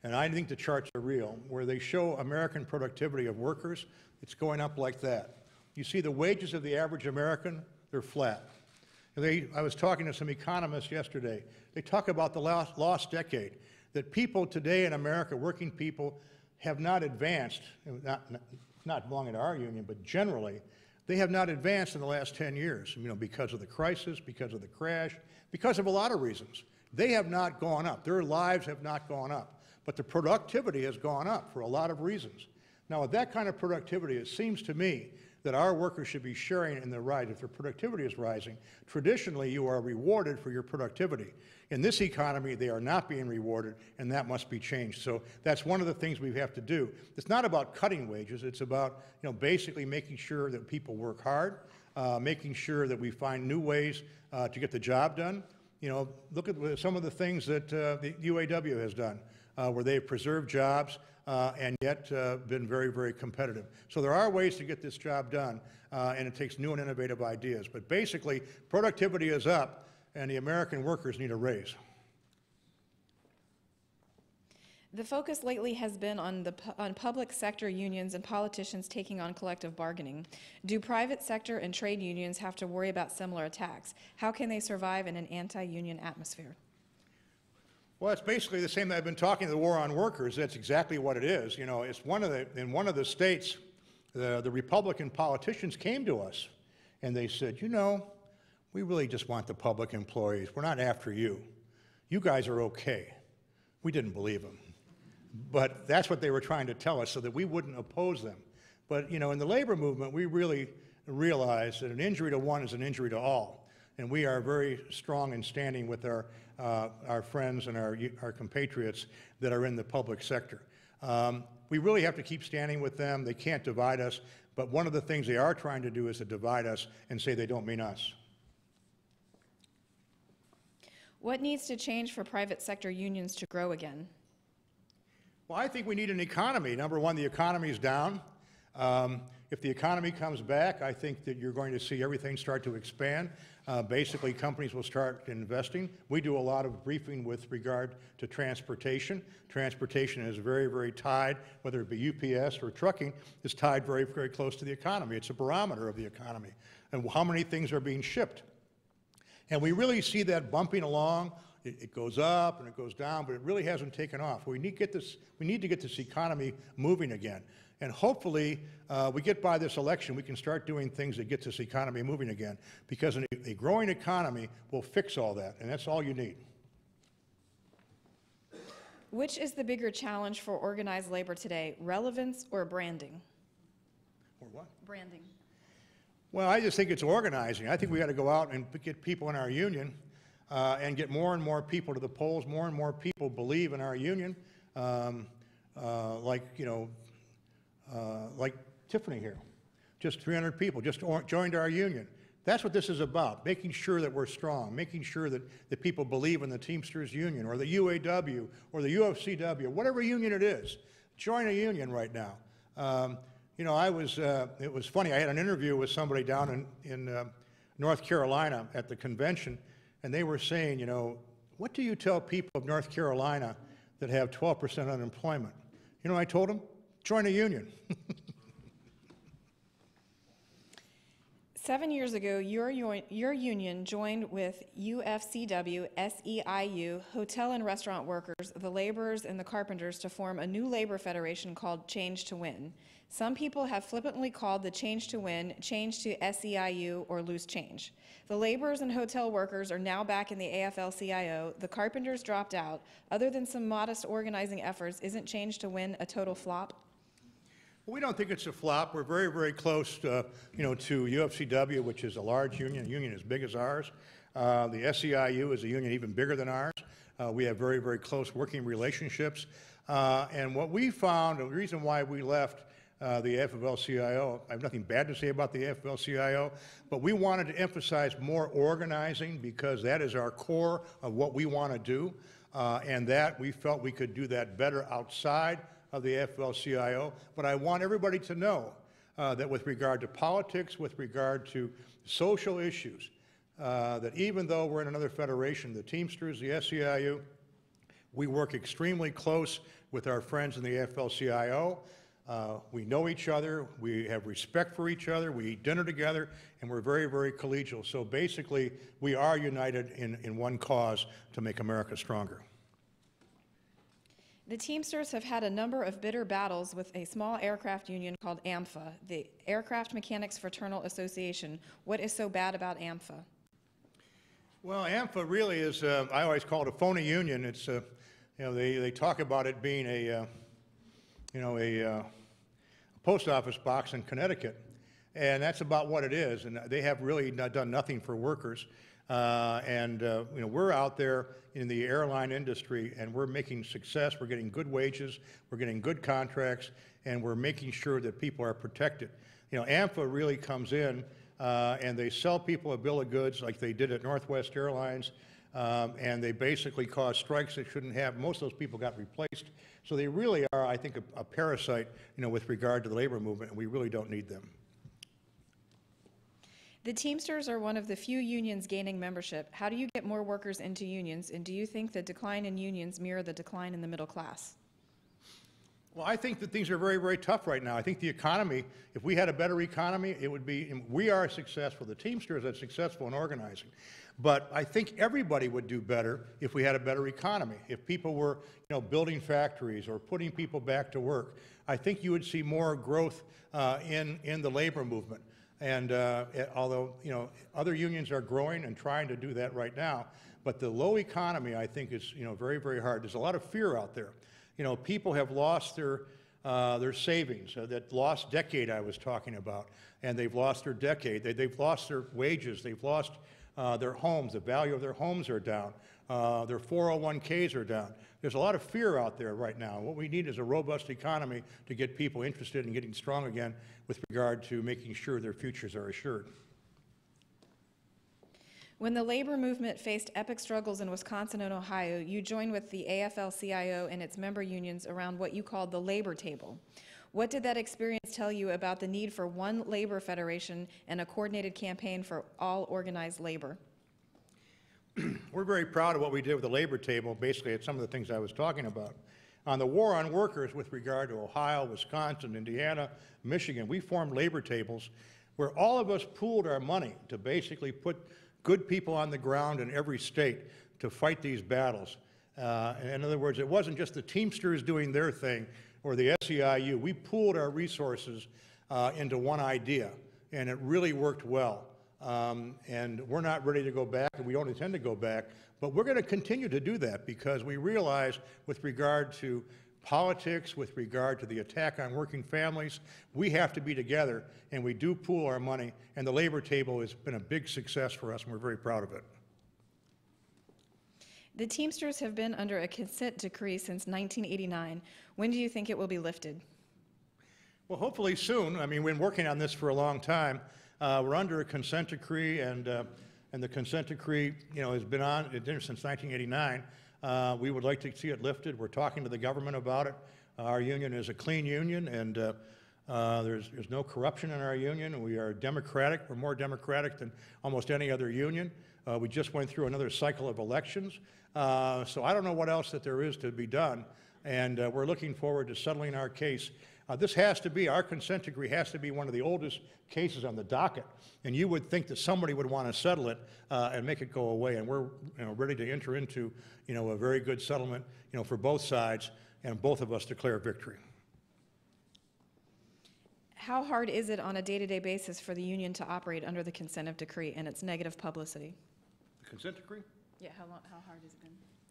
and I think the charts are real, where they show American productivity of workers, it's going up like that. You see the wages of the average American, they're flat. I was talking to some economists yesterday. They talk about the lost decade, that people today in America, working people, have not advanced, not belonging to our union, but generally, they have not advanced in the last 10 years, because of the crisis, because of the crash, because of a lot of reasons. They have not gone up. Their lives have not gone up. But the productivity has gone up for a lot of reasons. Now, with that kind of productivity, it seems to me that our workers should be sharing in the rise. If their productivity is rising, traditionally you are rewarded for your productivity. In this economy, they are not being rewarded, and that must be changed. So that's one of the things we have to do. It's not about cutting wages. It's about basically making sure that people work hard, making sure that we find new ways to get the job done. Look at some of the things that the UAW has done, where they've preserved jobs and yet been very, very competitive. So there are ways to get this job done, and it takes new and innovative ideas. But basically, productivity is up, and the American workers need a raise. The focus lately has been on public sector unions and politicians taking on collective bargaining. Do private sector and trade unions have to worry about similar attacks? How can they survive in an anti-union atmosphere? Well, it's basically the same that I've been talking, the war on workers. That's exactly what it is. It's in one of the states, the Republican politicians came to us, and they said, we really just want the public employees. We're not after you. You guys are okay. We didn't believe them. But that's what they were trying to tell us so that we wouldn't oppose them. But, in the labor movement, we really realized that an injury to one is an injury to all. And we are very strong in standing with our friends and our compatriots that are in the public sector. We really have to keep standing with them. They can't divide us. But one of the things they are trying to do is to divide us and say they don't mean us. What needs to change for private sector unions to grow again? Well, I think we need an economy. Number one, the economy is down. If the economy comes back, I think that you're going to see everything start to expand. Basically, companies will start investing. We do a lot of briefing with regard to transportation. Transportation is very, very tied, whether it be UPS or trucking, is tied very, very close to the economy. It's a barometer of the economy and how many things are being shipped. And we really see that bumping along. It goes up and it goes down, but it really hasn't taken off. We need to get this economy moving again. And hopefully, we get by this election, we can start doing things that get this economy moving again, because a growing economy will fix all that, and that's all you need. Which is the bigger challenge for organized labor today, relevance or branding? Or what? Branding. Well, I just think it's organizing. I think we got to go out and get people in our union and get more and more people to the polls. More and more people believe in our union, like Tiffany here. Just 300 people just joined our union. That's what this is about, making sure that we're strong, making sure that people believe in the Teamsters union or the UAW or the UFCW, whatever union it is. Join a union right now. It was funny. I had an interview with somebody down in North Carolina at the convention, and they were saying, what do you tell people of North Carolina that have 12% unemployment? I told them? Join a union. 7 years ago, your union joined with UFCW, SEIU, hotel and restaurant workers, the laborers, and the carpenters to form a new labor federation called Change to Win. Some people have flippantly called the Change to Win Change to SEIU or Loose Change. The laborers and hotel workers are now back in the AFL-CIO. The carpenters dropped out. Other than some modest organizing efforts, isn't Change to Win a total flop? We don't think it's a flop. We're very, very close to UFCW, which is a large union, a union as big as ours. The SEIU is a union even bigger than ours. We have very, very close working relationships. And what we found, the reason why we left the AFL-CIO, I have nothing bad to say about the AFL-CIO, but we wanted to emphasize more organizing because that is our core of what we want to do, and that we felt we could do that better outside of the AFL-CIO. But I want everybody to know that with regard to politics, with regard to social issues, that even though we're in another federation, the Teamsters, the SEIU, we work extremely close with our friends in the AFL-CIO. We know each other, we have respect for each other, we eat dinner together, and we're very, very collegial. So basically, we are united in one cause to make America stronger. The Teamsters have had a number of bitter battles with a small aircraft union called AMFA, the Aircraft Mechanics Fraternal Association. What is so bad about AMFA? Well, AMFA really is, I always call it a phony union. It's, they talk about it being a post office box in Connecticut, and that's about what it is. And they have really done nothing for workers. We're out there in the airline industry, and we're making success. We're getting good wages, we're getting good contracts, and we're making sure that people are protected. AMFA really comes in and they sell people a bill of goods like they did at Northwest Airlines, and they basically cause strikes they shouldn't have. Most of those people got replaced. So they really are, I think, a parasite, with regard to the labor movement, and we really don't need them. The Teamsters are one of the few unions gaining membership. How do you get more workers into unions, and do you think the decline in unions mirror the decline in the middle class? Well, I think that things are very, very tough right now. I think the economy, if we had a better economy, it would be, we are successful. The Teamsters are successful in organizing. But I think everybody would do better if we had a better economy. If people were, building factories or putting people back to work, I think you would see more growth in the labor movement. And although, other unions are growing and trying to do that right now, but the low economy, I think, is, very, very hard. There's a lot of fear out there. People have lost their savings, that lost decade I was talking about, and they've lost their decade. They've lost their wages. They've lost their homes. The value of their homes are down. Their 401ks are down. There's a lot of fear out there right now. What we need is a robust economy to get people interested in getting strong again with regard to making sure their futures are assured. When the labor movement faced epic struggles in Wisconsin and Ohio, you joined with the AFL-CIO and its member unions around what you called the labor table. What did that experience tell you about the need for one labor federation and a coordinated campaign for all organized labor? We're very proud of what we did with the labor table. Basically, it's some of the things I was talking about. On the war on workers with regard to Ohio, Wisconsin, Indiana, Michigan, we formed labor tables where all of us pooled our money to basically put good people on the ground in every state to fight these battles. In other words, it wasn't just the Teamsters doing their thing or the SEIU. We pooled our resources into one idea, and it really worked well. And we're not ready to go back, and we don't intend to go back, but we're going to continue to do that because we realize with regard to politics, with regard to the attack on working families, we have to be together, and we do pool our money, and the labor table has been a big success for us, and we're very proud of it. The Teamsters have been under a consent decree since 1989. When do you think it will be lifted? Well, hopefully soon. I mean, we've been working on this for a long time. We're under a consent decree, and the consent decree, has been on since 1989. We would like to see it lifted. We're talking to the government about it. Our union is a clean union, and there's no corruption in our union. We are democratic. We're more democratic than almost any other union. We just went through another cycle of elections. So I don't know what else that there is to be done, and we're looking forward to settling our case. Our consent decree has to be one of the oldest cases on the docket, and you would think that somebody would want to settle it and make it go away, and we're ready to enter into a very good settlement for both sides, and both of us declare victory. How hard is it on a day-to-day basis for the union to operate under the consent decree and its negative publicity? The consent decree? Yeah, how hard has it been?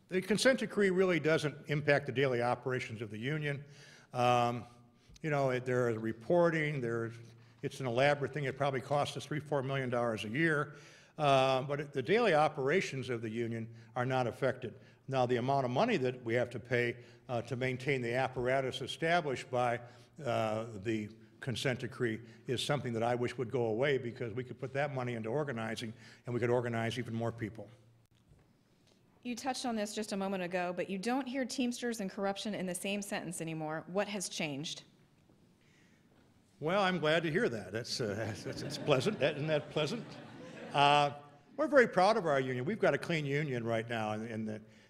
The consent decree really doesn't impact the daily operations of the union. There is reporting, it's an elaborate thing. It probably costs us $3-4 million a year. But the daily operations of the union are not affected. Now, the amount of money that we have to pay to maintain the apparatus established by the consent decree is something that I wish would go away, because we could put that money into organizing, and we could organize even more people. You touched on this just a moment ago, but you don't hear Teamsters and corruption in the same sentence anymore. What has changed? Well, I'm glad to hear that. It's pleasant. Isn't that pleasant? We're very proud of our union. We've got a clean union right now,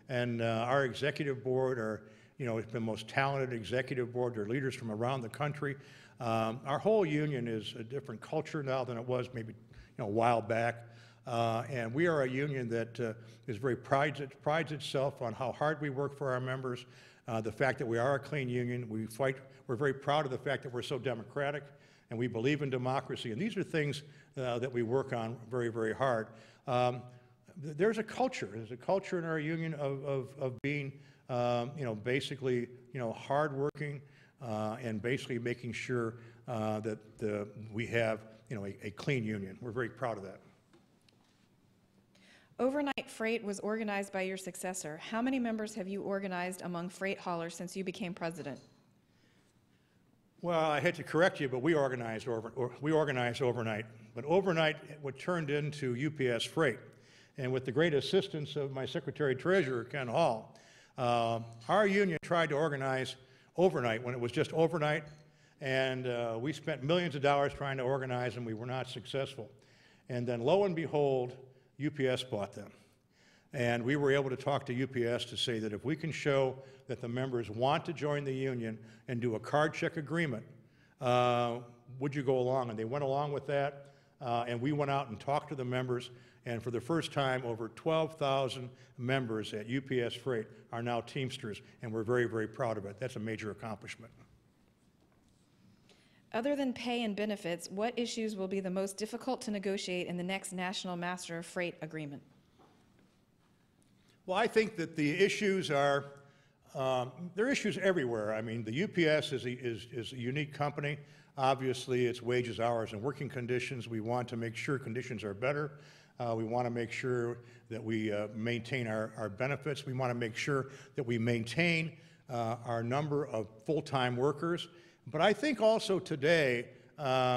and our executive board it's been the most talented executive board. They're leaders from around the country. Our whole union is a different culture now than it was maybe a while back. And we are a union that is very prides itself on how hard we work for our members, the fact that we are a clean union. We're very proud of the fact that we're so democratic, and we believe in democracy. And these are things that we work on very, very hard. There's a culture. There's a culture in our union of being, basically, hardworking and basically making sure that we have, a clean union. We're very proud of that. Overnight freight was organized by your successor. How many members have you organized among freight haulers since you became president? Well, I hate to correct you, but we organized overnight. But overnight, what turned into UPS Freight. And with the great assistance of my Secretary-Treasurer, Ken Hall, our union tried to organize overnight when it was just overnight, and we spent millions of dollars trying to organize them. We were not successful. And then lo and behold, UPS bought them. And we were able to talk to UPS to say that if we can show that the members want to join the union and do a card check agreement, would you go along? And they went along with that, and we went out and talked to the members, and for the first time, over 12,000 members at UPS Freight are now Teamsters, and we're very, very proud of it. That's a major accomplishment. Other than pay and benefits, what issues will be the most difficult to negotiate in the next National Master of Freight Agreement? Well, I think that the issues are, there are issues everywhere. I mean, the UPS is a unique company. Obviously, it's wages, hours, and working conditions. We want to make sure conditions are better. We want to make sure that we maintain our benefits. We want to make sure that we maintain our number of full-time workers. But I think also today,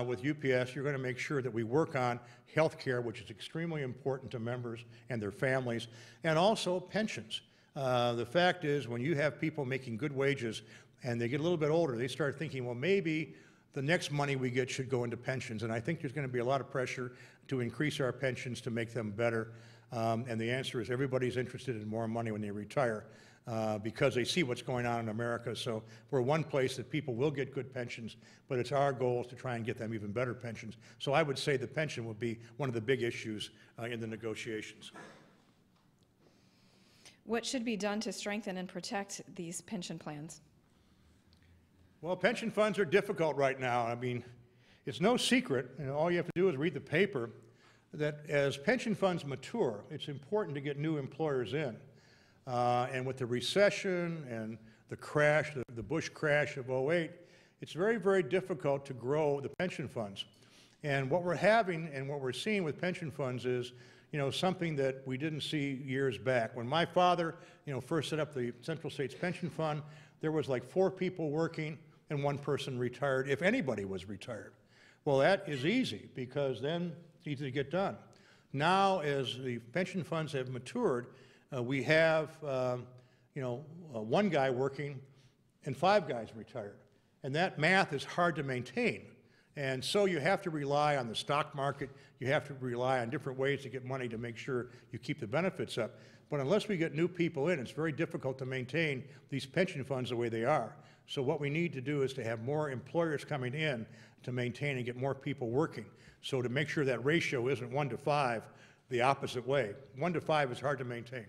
with UPS, you're going to make sure that we work on health care, which is extremely important to members and their families, and also pensions. The fact is, when you have people making good wages and they get a little bit older, they start thinking, well, maybe the next money we get should go into pensions. And I think there's going to be a lot of pressure to increase our pensions to make them better. And the answer is everybody's interested in more money when they retire. Because they see what's going on in America. So we're one place that people will get good pensions, but it's our goal to try and get them even better pensions. So I would say the pension will be one of the big issues in the negotiations. What should be done to strengthen and protect these pension plans? Well, pension funds are difficult right now. I mean, it's no secret, all you have to do is read the paper, that as pension funds mature, it's important to get new employers in. And with the recession and the crash, the Bush crash of '08, it's very, very difficult to grow the pension funds. And what we're having and what we're seeing with pension funds is, something that we didn't see years back. When my father, first set up the Central States Pension Fund, there was like 4 people working and 1 person retired, if anybody was retired. Well, that is easy because then it's easy to get done. Now, as the pension funds have matured, we have, 1 guy working and 5 guys retired. And that math is hard to maintain. And so you have to rely on the stock market. You have to rely on different ways to get money to make sure you keep the benefits up. But unless we get new people in, it's very difficult to maintain these pension funds the way they are. So what we need to do is to have more employers coming in to maintain and get more people working. So to make sure that ratio isn't 1 to 5, the opposite way. 1 to 5 is hard to maintain.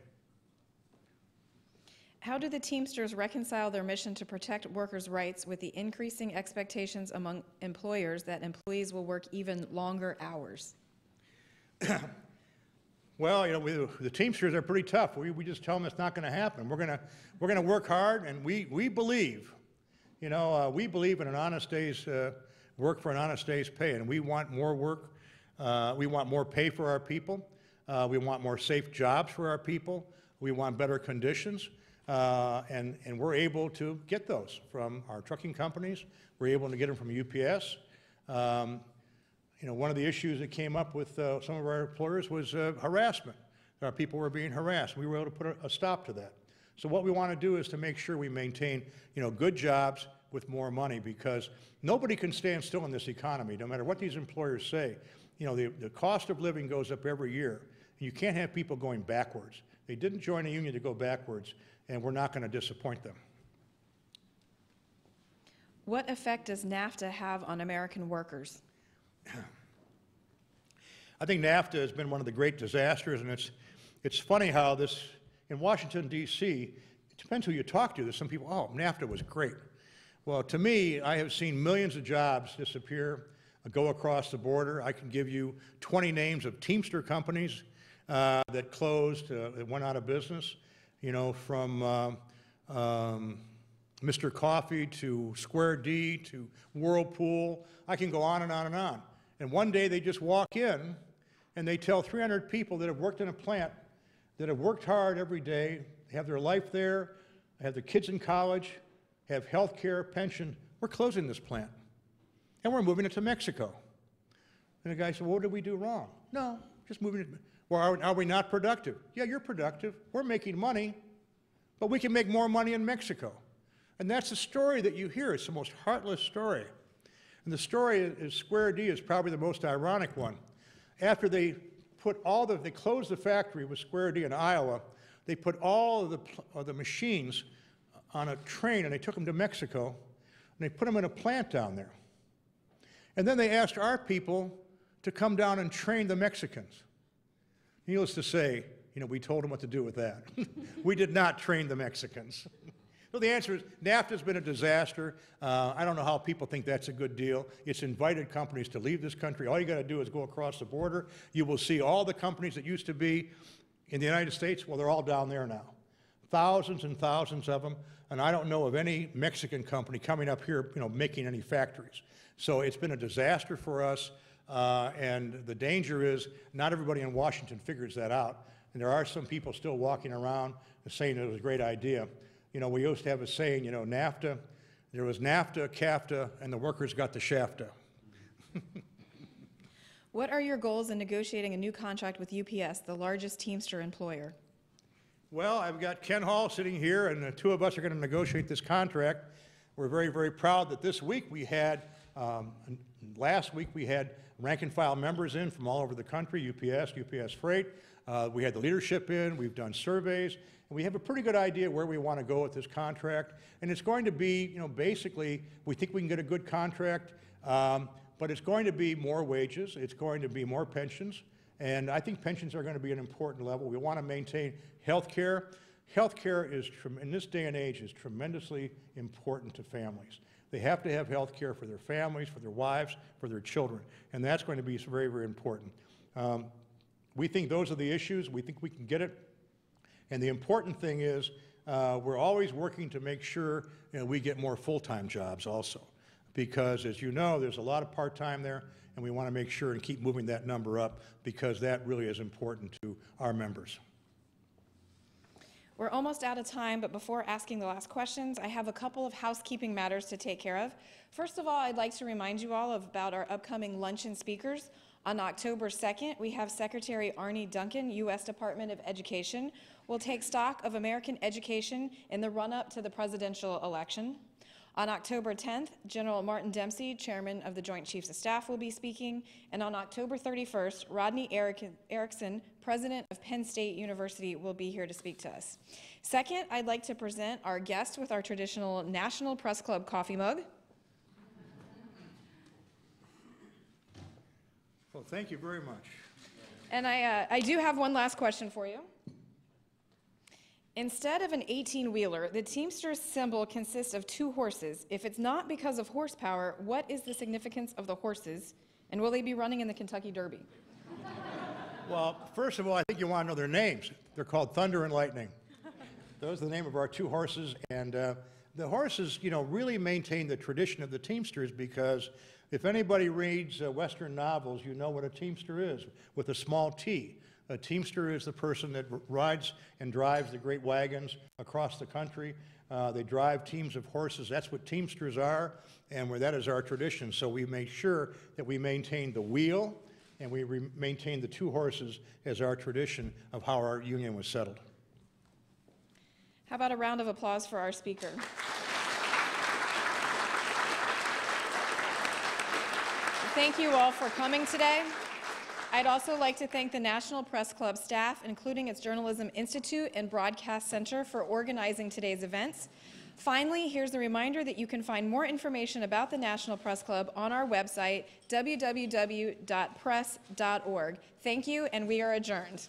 How do the Teamsters reconcile their mission to protect workers' rights with the increasing expectations among employers that employees will work even longer hours? Well, the Teamsters are pretty tough. We just tell them it's not going to happen. We're going to work hard, and we believe, we believe in an honest day's work for an honest day's pay, and we want more work. We want more pay for our people. We want more safe jobs for our people. We want better conditions. And we're able to get those from our trucking companies. We're able to get them from UPS. One of the issues that came up with some of our employers was harassment. Our people were being harassed. We were able to put a stop to that. So what we want to do is to make sure we maintain, good jobs with more money, because nobody can stand still in this economy, no matter what these employers say. The cost of living goes up every year, and you can't have people going backwards. They didn't join a union to go backwards, and we're not going to disappoint them. What effect does NAFTA have on American workers? I think NAFTA has been one of the great disasters, and it's funny how this, in Washington, D.C., it depends who you talk to. There's some people, oh, NAFTA was great. Well, to me, I have seen millions of jobs disappear, go across the border. I can give you 20 names of Teamster companies that closed, that went out of business, you know, from Mr. Coffee to Square D to Whirlpool. I can go on and on and on. And one day they just walk in and they tell 300 people that have worked in a plant, that have worked hard every day, have their life there, have their kids in college, have health care, pension, we're closing this plant. And we're moving it to Mexico. And the guy said, well, what did we do wrong? No, just moving it. Well, are we not productive? Yeah, you're productive. We're making money, but we can make more money in Mexico. And that's the story that you hear. It's the most heartless story. And the story is Square D is probably the most ironic one. After they put they closed the factory with Square D in Iowa, they put all of the machines on a train and they took them to Mexico and they put them in a plant down there. And then they asked our people to come down and train the Mexicans. Needless to say, you know, we told them what to do with that. We did not train the Mexicans. So the answer is NAFTA's been a disaster. I don't know how people think that's a good deal. It's invited companies to leave this country. All you got to do is go across the border. You will see all the companies that used to be in the United States, well, they're all down there now. Thousands and thousands of them, and I don't know of any Mexican company coming up here, you know, making any factories. So it's been a disaster for us, and the danger is not everybody in Washington figures that out, and there are some people still walking around saying it was a great idea. You know, we used to have a saying, you know, NAFTA, there was NAFTA, CAFTA, and the workers got the shafta. What are your goals in negotiating a new contract with UPS, the largest Teamster employer? Well, I've got Ken Hall sitting here, and the two of us are going to negotiate this contract. We're very, very proud that this week we had, last week we had rank and file members in from all over the country, UPS Freight. We had the leadership in, we've done surveys, and we have a pretty good idea where we want to go with this contract. And it's going to be, you know, basically, we think we can get a good contract, but it's going to be more wages, it's going to be more pensions, and I think pensions are going to be an important level. We want to maintain health care. Health care is, in this day and age, is tremendously important to families. They have to have health care for their families, for their wives, for their children, and that's going to be very, very important. We think those are the issues. We think we can get it. And the important thing is we're always working to make sure, you know, we get more full-time jobs also. Because, as you know, there's a lot of part-time there, and we want to make sure and keep moving that number up because that really is important to our members. We're almost out of time, but before asking the last questions, I have a couple of housekeeping matters to take care of. First of all, I'd like to remind you all about our upcoming luncheon speakers. On October 2nd, we have Secretary Arnie Duncan, U.S. Department of Education, will take stock of American education in the run-up to the presidential election. On October 10th, General Martin Dempsey, Chairman of the Joint Chiefs of Staff, will be speaking. And on October 31st, Rodney Erickson, President of Penn State University, will be here to speak to us. Second, I'd like to present our guest with our traditional National Press Club coffee mug. Well, thank you very much. And I do have one last question for you. Instead of an 18-wheeler, the Teamsters symbol consists of two horses. If it's not because of horsepower, what is the significance of the horses, and will they be running in the Kentucky Derby? Well, first of all, I think you want to know their names. They're called Thunder and Lightning. Those are the name of our two horses, and the horses, you know, really maintain the tradition of the Teamsters because if anybody reads Western novels, you know what a Teamster is, with a small T. A Teamster is the person that rides and drives the great wagons across the country. They drive teams of horses. That's what Teamsters are, and that is our tradition. So we make sure that we maintain the wheel, and we maintain the two horses as our tradition of how our union was settled. How about a round of applause for our speaker? Thank you all for coming today. I'd also like to thank the National Press Club staff, including its Journalism Institute and Broadcast Center, for organizing today's events. Finally, here's a reminder that you can find more information about the National Press Club on our website, www.press.org. Thank you, and we are adjourned.